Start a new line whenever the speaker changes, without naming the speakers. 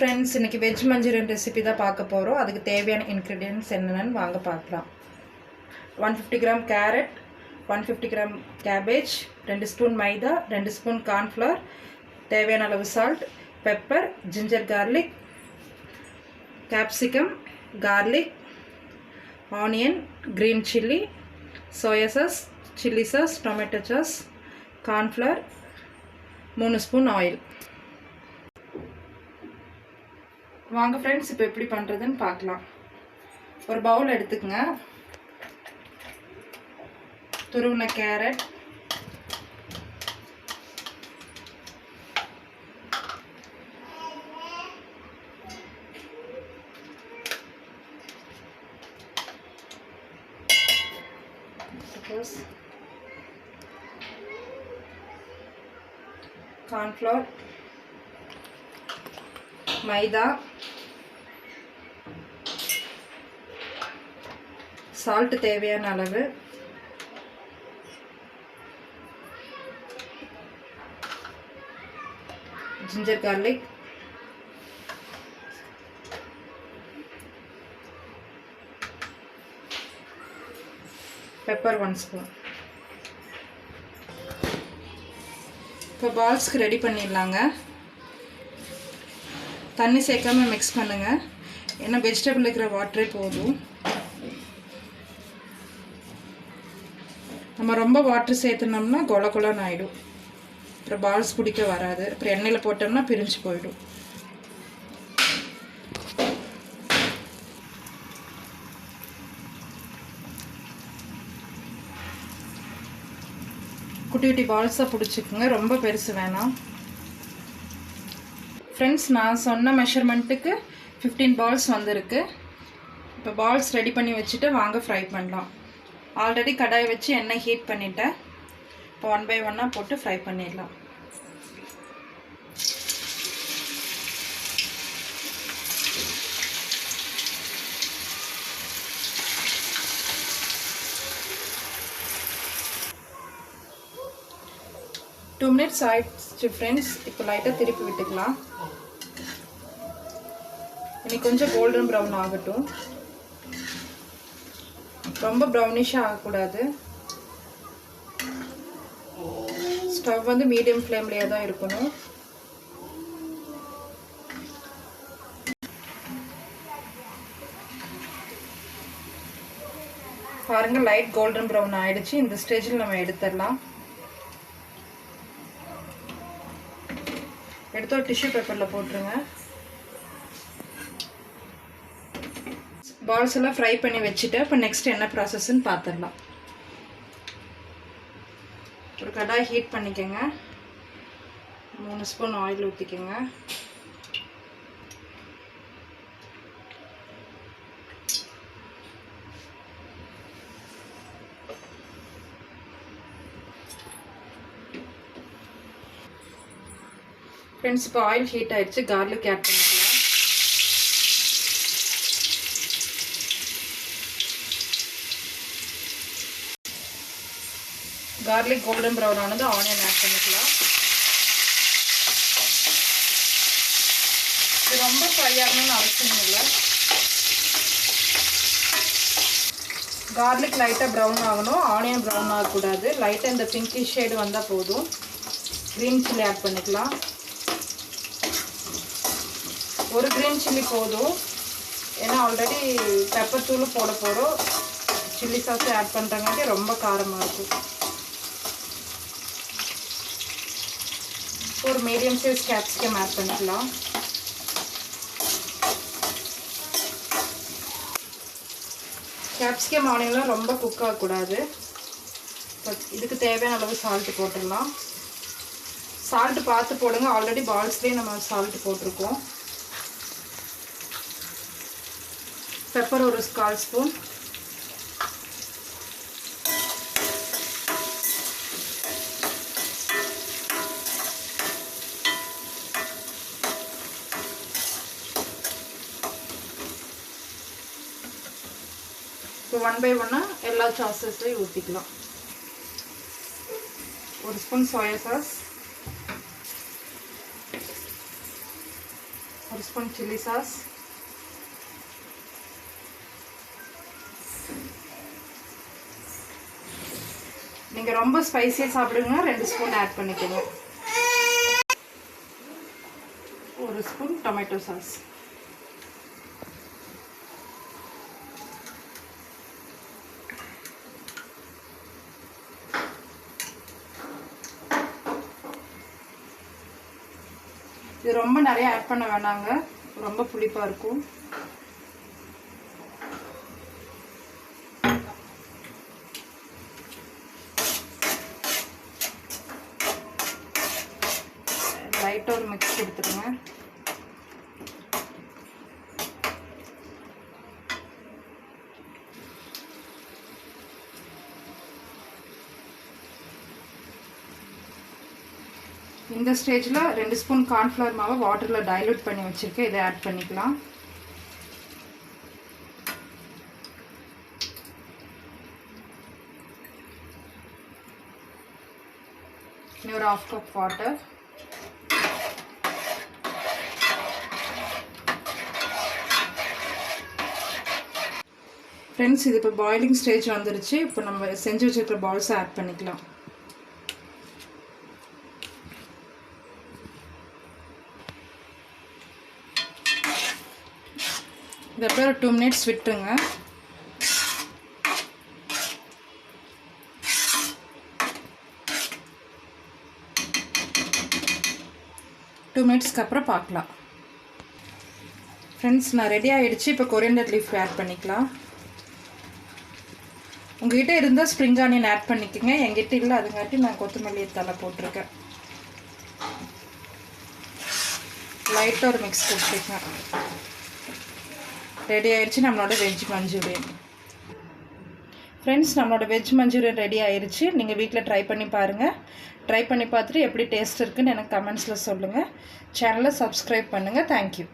friends, இன்னைக்கு veg manchurian recipe தான் பார்க்க போறோம். அதுக்கு தேவையான ingredients என்னன்னு வாங்க பார்க்கலாம். 150 gram carrot, 150 gram cabbage, 2 spoon maida, 2 spoon corn flour, தேவையான அளவு salt, pepper, ginger garlic, capsicum, garlic, onion, green chilli, soya sauce, chilli sauce, tomato sauce, corn flour, 3 spoon oil. வாங்க फ्रेंड्स, இப்போ எப்படி பண்றதுன்னு பார்க்கலாம். ஒரு பவுல் எடுத்துக்கங்க. துருவின carrot, corn flour, maida, salt தேவையான அளவு, ginger garlic, pepper 1 spoon. இப்போ பால்ஸ்க்கு ரெடி பண்ணிடலாங்க. தண்ணி சேர்க்காம மிக்ஸ் பண்ணுங்க. ஏன்னா வெஜிடபிள் இருக்கிற வாட்டரே போதும். நம்ம ரொம்ப வாட்டர் சேர்த்துனோம்னா கொல கொலன்னு ஆகிடும். அப்புறம் பால்ஸ் பிடிக்க வராது. அப்புறம் எண்ணெயில் போட்டோம்னா பிரிஞ்சு போயிடும். குட்டி குட்டி பால்ஸாக பிடிச்சிக்குங்க. ரொம்ப பெருசு வேணாம். ஃப்ரெண்ட்ஸ், நான் சொன்ன மெஷர்மெண்ட்டுக்கு 15 பால்ஸ் வந்திருக்கு. இப்போ பால்ஸ் ரெடி பண்ணி வச்சுட்டு வாங்க ஃப்ரை பண்ணலாம். ஆல்ரெடி கடாயை வச்சு எண்ணெய் ஹீட் பண்ணிட்டேன். இப்போ 1 by 1 போட்டு ஃப்ரை பண்ணிடலாம். டூ மினிட்ஸ் ஆயிடுச்சு ஃப்ரெண்ட்ஸ். இப்போ லைட்டாக திருப்பி விட்டுக்கலாம். இன்னைக்கு கொஞ்சம் கோல்டன் ப்ரௌன் ஆகட்டும். ரொம்ப ப்ரௌனிஷாக ஆகக்கூடாது. ஸ்டவ் வந்து மீடியம் ஃப்ளேம்லேயே தான் இருக்கணும். பாருங்கள், லைட் கோல்டன் ப்ரௌன் ஆயிடுச்சு. இந்த ஸ்டேஜில் நம்ம எடுத்துடலாம். எடுத்து ஒரு டிஷ்யூ பேப்பரில் போட்டுருங்க. பால்ஸ் எல்லாம் ஃப்ரை பண்ணி வச்சுட்டு இப்போ நெக்ஸ்ட் என்ன ப்ராசஸ்ன்னு பார்த்துடலாம். ஒரு கடாய் ஹீட் பண்ணிக்கோங்க. 3 ஸ்பூன் ஆயில் ஊற்றிக்கோங்க. ஃப்ரெண்ட்ஸ், இப்போ ஆயில் ஹீட் ஆயிடுச்சு. கார்லிக் ஆட் பண்ணிக்கலாம். கார்லிக் கோல்டன் ப்ரௌன் ஆனது ஆனியன் ஆட் பண்ணிக்கலாம். இது ரொம்ப ஃப்ரை ஆகணும்னு அவசியம் இல்லை. கார்லிக் லைட்டாக ப்ரௌன் ஆகணும், ஆனியன் ப்ரௌன் ஆகக்கூடாது. லைட்டாக இந்த பிங்கிஷ் ஷேடு வந்தால் போதும். க்ரீன் சில்லி ஆட் பண்ணிக்கலாம். ஒரு க்ரீன் சில்லி போதும். ஏன்னா ஆல்ரெடி பெப்பர் தூள் போட போகிறோம். சில்லி சாஸ் ஆட் பண்ணுறங்காட்டி ரொம்ப காரமாக இருக்கும். ஒரு மீடியம் சைஸ் கேப்சிகம் ஆட் பண்ணிக்கலாம். கேப்சிகம் ஆனியன்லாம் ரொம்ப குக் ஆகக்கூடாது. இதுக்கு தேவையான அளவு சால்ட்டு போட்டுடலாம். சால்ட்டு பார்த்து போடுங்க. ஆல்ரெடி பால்ஸ்லேயே நம்ம சால்ட்டு போட்டிருக்கோம். பெப்பர் ஒரு 1/4 ஸ்பூன். இப்போ 1 by 1 எல்லா சாஸஸ்லையும் ஊற்றிக்கலாம். 1 spoon soya sauce, 1 spoon chilli sauce, நீங்கள் ரொம்ப ஸ்பைசியாக சாப்பிடுங்க 2 ஸ்பூன் ஆட் பண்ணிக்கோங்க. 1 ஸ்பூன் டொமேட்டோ சாஸ், இது ரொம்ப நிறைய ஆட் பண்ண வேணாங்க, ரொம்ப புளிப்பாக இருக்கும். லைட்டாக ஒரு மிக்ஸ் கொடுத்துருங்க. இந்த ஸ்டேஜில் 2 ஸ்பூன் கார்ன்ஃப்ளவர் மாவை வாட்டரில் டைலூட் பண்ணி வச்சுருக்கேன், இதை ஆட் பண்ணிக்கலாம். இன்னும் ஒரு 1/2 கப் வாட்டர். ஃப்ரெண்ட்ஸ், இது இப்போ பாயிலிங் ஸ்டேஜ் வந்துருச்சு. இப்போ நம்ம செஞ்சு வச்சுருக்கிற பால்ஸை ஆட் பண்ணிக்கலாம். இதை அப்படியே ஒரு 2 மினிட்ஸ் விட்டுருங்க. டூ மினிட்ஸ்க்கு அப்புறம் பார்க்கலாம். ஃப்ரெண்ட்ஸ், நான் ரெடி ஆகிடுச்சு. இப்போ கொரியண்டர் லீஃப் ஆட் பண்ணிக்கலாம். உங்கள்கிட்ட இருந்தால் ஸ்ப்ரிங் ஆனியன் ஆட் பண்ணிக்கோங்க, என்கிட்ட இல்லை, அதுங்காட்டி நான் கொத்தமல்லி தலை போட்டிருக்கேன். லைட்டாக ஒரு மிக்ஸ் கொடுத்துருக்கேன். ரெடி ஆயிடுச்சு நம்மளோட வெஜ் மஞ்சூரியன். ஃப்ரெண்ட்ஸ், நம்மளோட வெஜ் மஞ்சூரியன் ரெடி ஆயிடுச்சு. நீங்கள் வீட்டில் ட்ரை பண்ணி பாருங்கள். ட்ரை பண்ணி பார்த்துட்டு எப்படி டேஸ்ட் இருக்குன்னு எனக்கு கமெண்ட்ஸில் சொல்லுங்கள். சேனலை சப்ஸ்கிரைப் பண்ணுங்கள். தேங்க்யூ.